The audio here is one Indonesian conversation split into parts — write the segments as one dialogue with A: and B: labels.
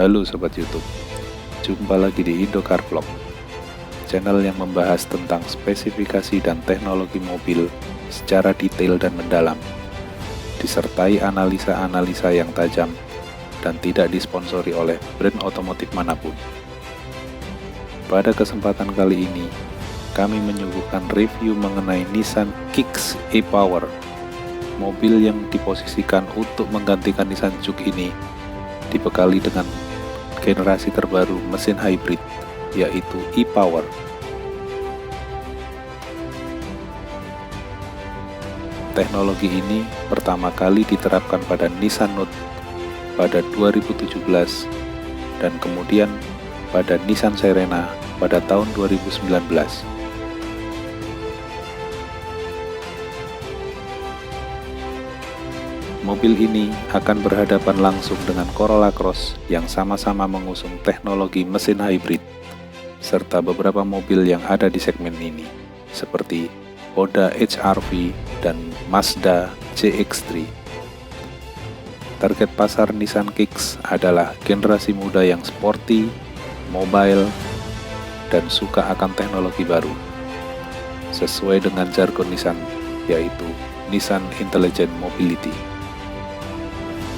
A: Halo Sobat YouTube, jumpa lagi di Indocar Vlog, channel yang membahas tentang spesifikasi dan teknologi mobil secara detail dan mendalam, disertai analisa-analisa yang tajam dan tidak disponsori oleh brand otomotif manapun. Pada kesempatan kali ini, kami menyuguhkan review mengenai Nissan Kicks e-Power. Mobil yang diposisikan untuk menggantikan Nissan Juke ini dibekali dengan generasi terbaru mesin hybrid, yaitu e-Power. Teknologi ini pertama kali diterapkan pada Nissan Note pada 2017 dan kemudian pada Nissan Serena pada tahun 2019. Mobil ini akan berhadapan langsung dengan Corolla Cross yang sama-sama mengusung teknologi mesin hybrid, serta beberapa mobil yang ada di segmen ini, seperti Honda HR-V dan Mazda CX-3. Target pasar Nissan Kicks adalah generasi muda yang sporty, mobile, dan suka akan teknologi baru, sesuai dengan jargon Nissan, yaitu Nissan Intelligent Mobility.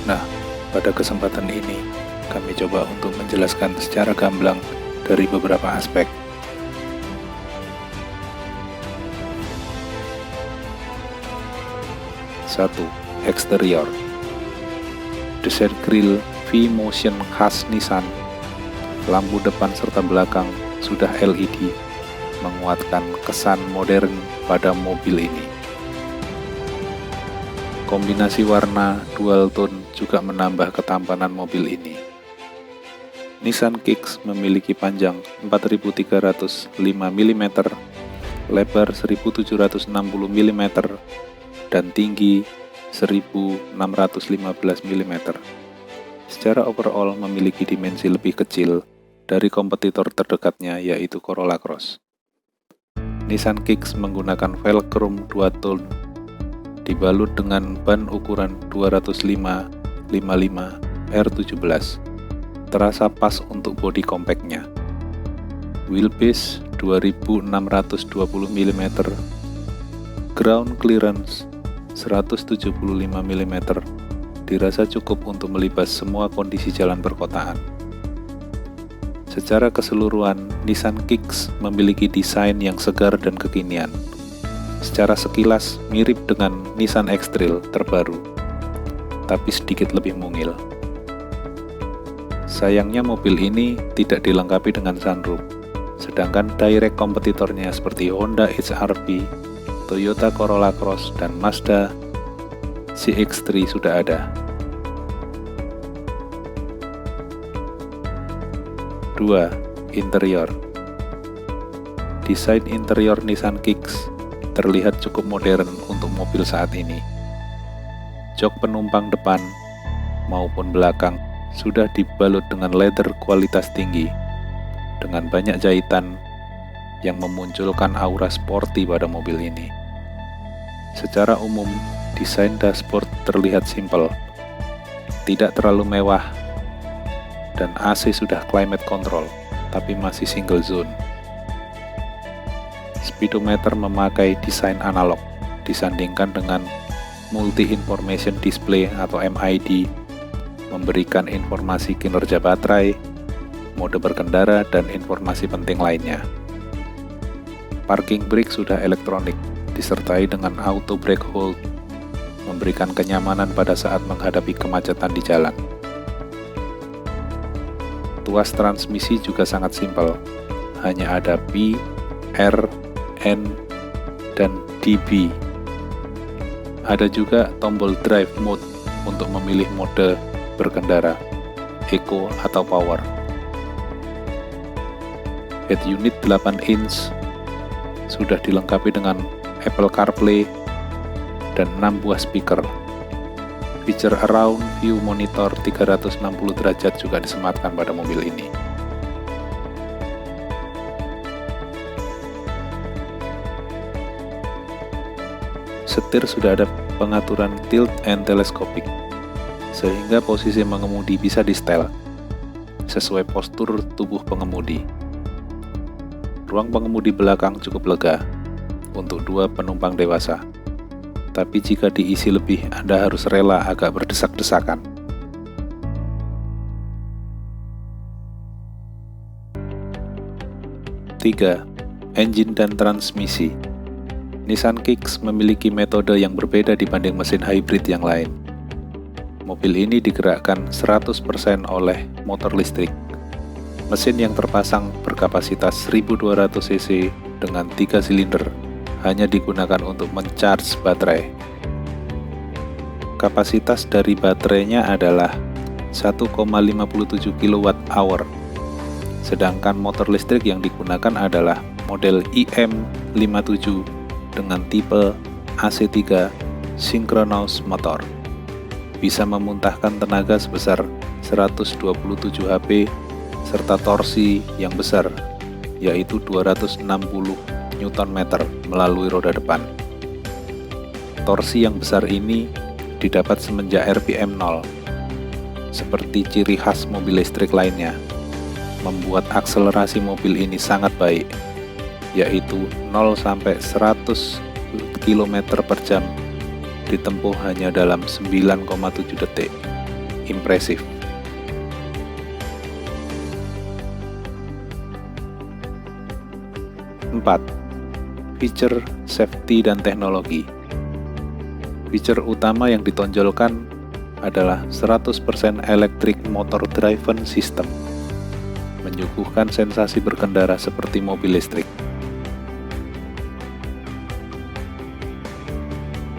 A: Nah, pada kesempatan ini, kami coba untuk menjelaskan secara gamblang dari beberapa aspek. Satu, eksterior. Desain grill V-Motion khas Nissan, lampu depan serta belakang sudah LED, menguatkan kesan modern pada mobil ini. Kombinasi warna dual tone juga menambah ketampanan mobil ini. Nissan Kicks memiliki panjang 4.305 mm, lebar 1.760 mm, dan tinggi 1.615 mm. Secara overall memiliki dimensi lebih kecil dari kompetitor terdekatnya, yaitu Corolla Cross. Nissan Kicks menggunakan velg chrome 2 tone dibalut dengan ban ukuran 205/55 R17, terasa pas untuk bodi compactnya. Wheelbase 2620 mm, ground clearance 175 mm, dirasa cukup untuk melibas semua kondisi jalan perkotaan. Secara keseluruhan, Nissan Kicks memiliki desain yang segar dan kekinian. Secara sekilas mirip dengan Nissan X-Trail terbaru, tapi sedikit lebih mungil. Sayangnya mobil ini tidak dilengkapi dengan sunroof, sedangkan direct kompetitornya seperti Honda HR-V, Toyota Corolla Cross, dan Mazda CX-3 sudah ada. 2. Interior. Desain interior Nissan Kicks terlihat cukup modern untuk mobil saat ini. Jok penumpang depan maupun belakang sudah dibalut dengan leather kualitas tinggi, dengan banyak jahitan yang memunculkan aura sporty pada mobil ini. Secara umum, desain dashboard terlihat simpel, tidak terlalu mewah, dan AC sudah climate control, tapi masih single zone. Speedometer memakai desain analog disandingkan dengan multi-information display atau MID, memberikan informasi kinerja baterai, mode berkendara, dan informasi penting lainnya. Parking brake sudah elektronik, disertai dengan auto brake hold, memberikan kenyamanan pada saat menghadapi kemacetan di jalan. Tuas transmisi juga sangat simpel, hanya ada P, R, N, dan DB. Ada juga tombol drive mode untuk memilih mode berkendara, eco atau power. Head unit 8 inch sudah dilengkapi dengan Apple CarPlay dan 6 buah speaker. Feature around view monitor 360 derajat juga disematkan pada mobil ini. Setir sudah ada pengaturan tilt and telescopic, sehingga posisi mengemudi bisa di setel. sesuai postur tubuh pengemudi. Ruang pengemudi belakang cukup lega untuk 2 penumpang dewasa. Tapi jika diisi lebih, Anda harus rela agak berdesak-desakan. Tiga, engine dan transmisi. Nissan Kicks memiliki metode yang berbeda dibanding mesin hybrid yang lain. Mobil ini digerakkan 100% oleh motor listrik. Mesin yang terpasang berkapasitas 1200 cc dengan 3 silinder hanya digunakan untuk mencharge baterai. Kapasitas dari baterainya adalah 1,57 kWh, sedangkan motor listrik yang digunakan adalah model IM57 dengan tipe AC3 synchronous motor. Bisa memuntahkan tenaga sebesar 127 HP serta torsi yang besar, yaitu 260 Nm melalui roda depan. Torsi yang besar ini didapat semenjak RPM 0, seperti ciri khas mobil listrik lainnya, membuat akselerasi mobil ini sangat baik, yaitu 0-100 km per jam ditempuh hanya dalam 9,7 detik. Impresif. Empat, fitur, safety, dan teknologi. Fitur utama yang ditonjolkan adalah 100% electric motor driven system, menyuguhkan sensasi berkendara seperti mobil listrik.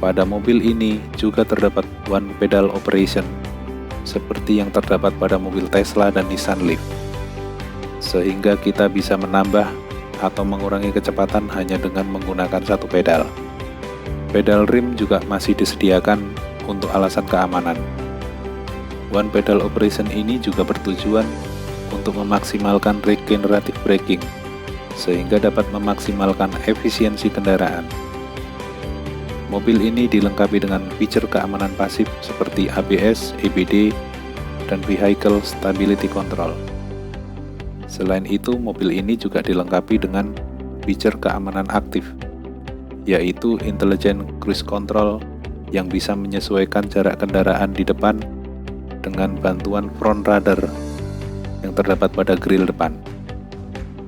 A: Pada mobil ini juga terdapat one pedal operation, seperti yang terdapat pada mobil Tesla dan Nissan Leaf, sehingga kita bisa menambah atau mengurangi kecepatan hanya dengan menggunakan satu pedal. Pedal rim juga masih disediakan untuk alasan keamanan. One pedal operation ini juga bertujuan untuk memaksimalkan regenerative braking, sehingga dapat memaksimalkan efisiensi kendaraan. Mobil ini dilengkapi dengan fitur keamanan pasif seperti ABS, EBD, dan Vehicle Stability Control. Selain itu, mobil ini juga dilengkapi dengan fitur keamanan aktif, yaitu Intelligent Cruise Control yang bisa menyesuaikan jarak kendaraan di depan dengan bantuan front radar yang terdapat pada grill depan.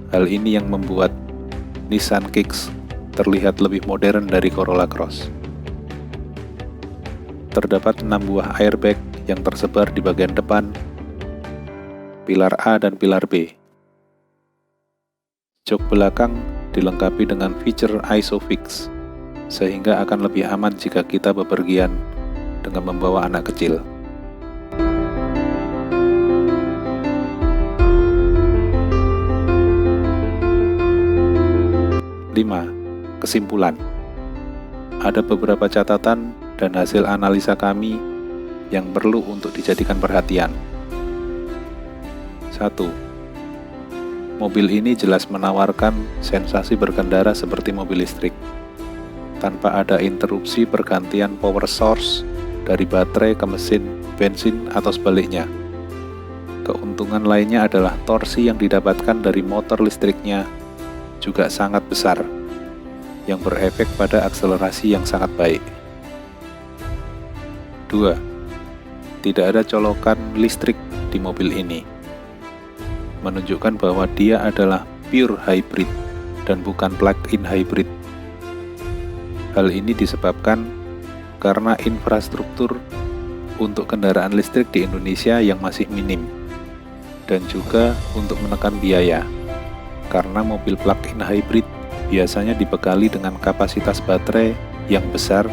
A: Hal ini yang membuat Nissan Kicks terlihat lebih modern dari Corolla Cross. Terdapat 6 buah airbag yang tersebar di bagian depan, pilar A dan pilar B. Jok belakang dilengkapi dengan fitur ISOFIX, sehingga akan lebih aman jika kita bepergian dengan membawa anak kecil. 5. Kesimpulan. Ada beberapa catatan dan hasil analisa kami yang perlu untuk dijadikan perhatian. 1. Mobil ini jelas menawarkan sensasi berkendara seperti mobil listrik, tanpa ada interupsi pergantian power source dari baterai ke mesin bensin atau sebaliknya. Keuntungan lainnya adalah torsi yang didapatkan dari motor listriknya juga sangat besar, yang berefek pada akselerasi yang sangat baik. 2. Tidak ada colokan listrik di mobil ini, menunjukkan bahwa dia adalah pure hybrid dan bukan plug-in hybrid. Hal ini disebabkan karena infrastruktur untuk kendaraan listrik di Indonesia yang masih minim, dan juga untuk menekan biaya, karena mobil plug-in hybrid biasanya dibekali dengan kapasitas baterai yang besar,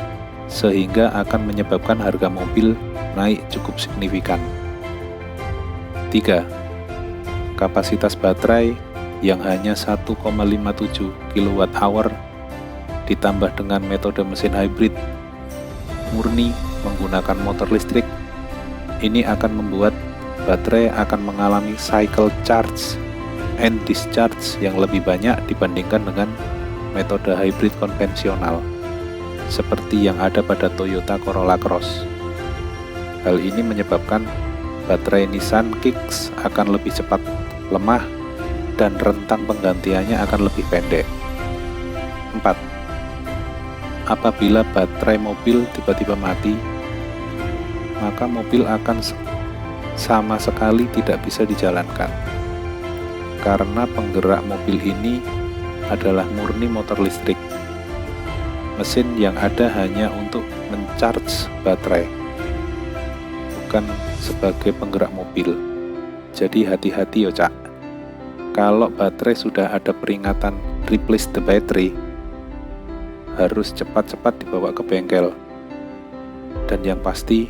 A: sehingga akan menyebabkan harga mobil naik cukup signifikan. 3. Kapasitas baterai yang hanya 1,57 kWh ditambah dengan metode mesin hybrid murni menggunakan motor listrik, ini akan membuat baterai akan mengalami cycle charge and discharge yang lebih banyak dibandingkan dengan metode hybrid konvensional seperti yang ada pada Toyota Corolla Cross. Hal ini menyebabkan baterai Nissan Kicks akan lebih cepat lemah dan rentang penggantiannya akan lebih pendek. 4. Apabila baterai mobil tiba-tiba mati, maka mobil akan sama sekali tidak bisa dijalankan, karena penggerak mobil ini adalah murni motor listrik. Mesin yang ada hanya untuk mencharge baterai, bukan sebagai penggerak mobil. Jadi hati-hati yo cak. Kalau baterai sudah ada peringatan replace the battery, harus cepat-cepat dibawa ke bengkel. Dan yang pasti,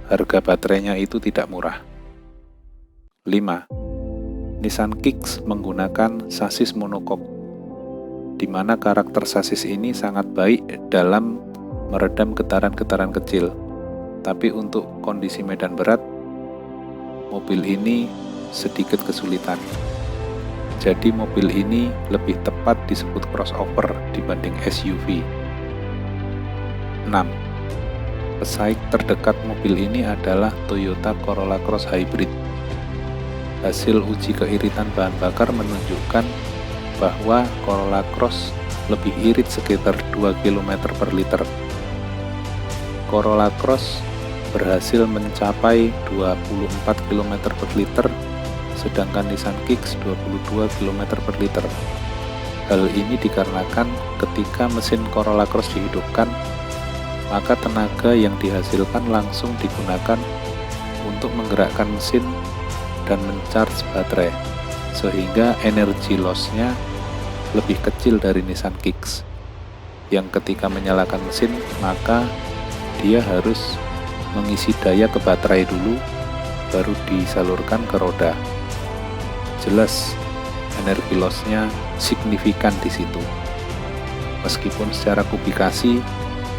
A: harga baterainya itu tidak murah. 5. Nissan Kicks menggunakan sasis monocoque, di mana karakter sasis ini sangat baik dalam meredam getaran-getaran kecil. Tapi untuk kondisi medan berat, mobil ini sedikit kesulitan. Jadi mobil ini lebih tepat disebut crossover dibanding SUV. 6. Pesaing terdekat mobil ini adalah Toyota Corolla Cross Hybrid. Hasil uji keiritan bahan bakar menunjukkan bahwa Corolla Cross lebih irit sekitar 2 km per liter. Corolla Cross berhasil mencapai 24 km per liter, sedangkan Nissan Kicks 22 km per liter. Hal ini dikarenakan ketika mesin Corolla Cross dihidupkan, maka tenaga yang dihasilkan langsung digunakan untuk menggerakkan mesin dan mencharge baterai, sehingga energi loss-nya lebih kecil dari Nissan Kicks, yang ketika menyalakan mesin, maka dia harus mengisi daya ke baterai dulu, baru disalurkan ke roda. Jelas, energi loss-nya signifikan di situ. Meskipun secara kubikasi,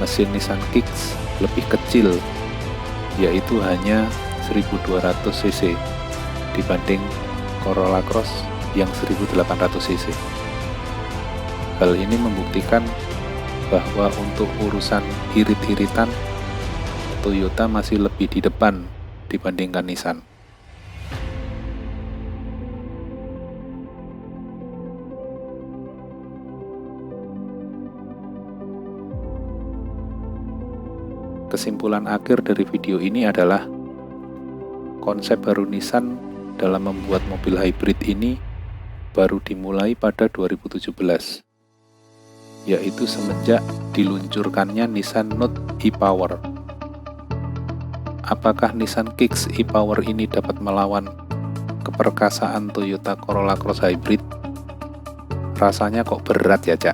A: mesin Nissan Kicks lebih kecil, yaitu hanya 1200 cc dibanding Corolla Cross yang 1800 cc. Hal ini membuktikan bahwa untuk urusan irit-iritan, Toyota masih lebih di depan dibandingkan Nissan. Kesimpulan akhir dari video ini adalah konsep baru Nissan dalam membuat mobil hybrid ini baru dimulai pada 2017, yaitu semenjak diluncurkannya Nissan Note e-Power. Apakah Nissan Kicks e-Power ini dapat melawan keperkasaan Toyota Corolla Cross Hybrid? Rasanya kok berat ya cak.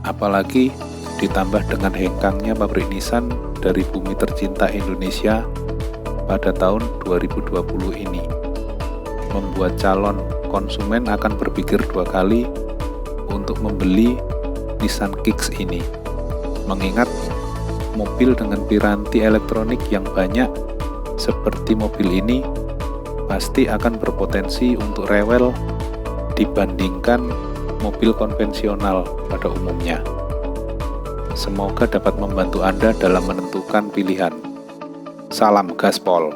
A: Apalagi ditambah dengan hengkangnya pabrik Nissan dari bumi tercinta Indonesia pada tahun 2020 ini, membuat calon konsumen akan berpikir 2 kali untuk membeli Nissan Kicks ini, mengingat mobil dengan piranti elektronik yang banyak seperti mobil ini pasti akan berpotensi untuk rewel dibandingkan mobil konvensional pada umumnya. Semoga dapat membantu Anda dalam menentukan pilihan. Salam gaspol.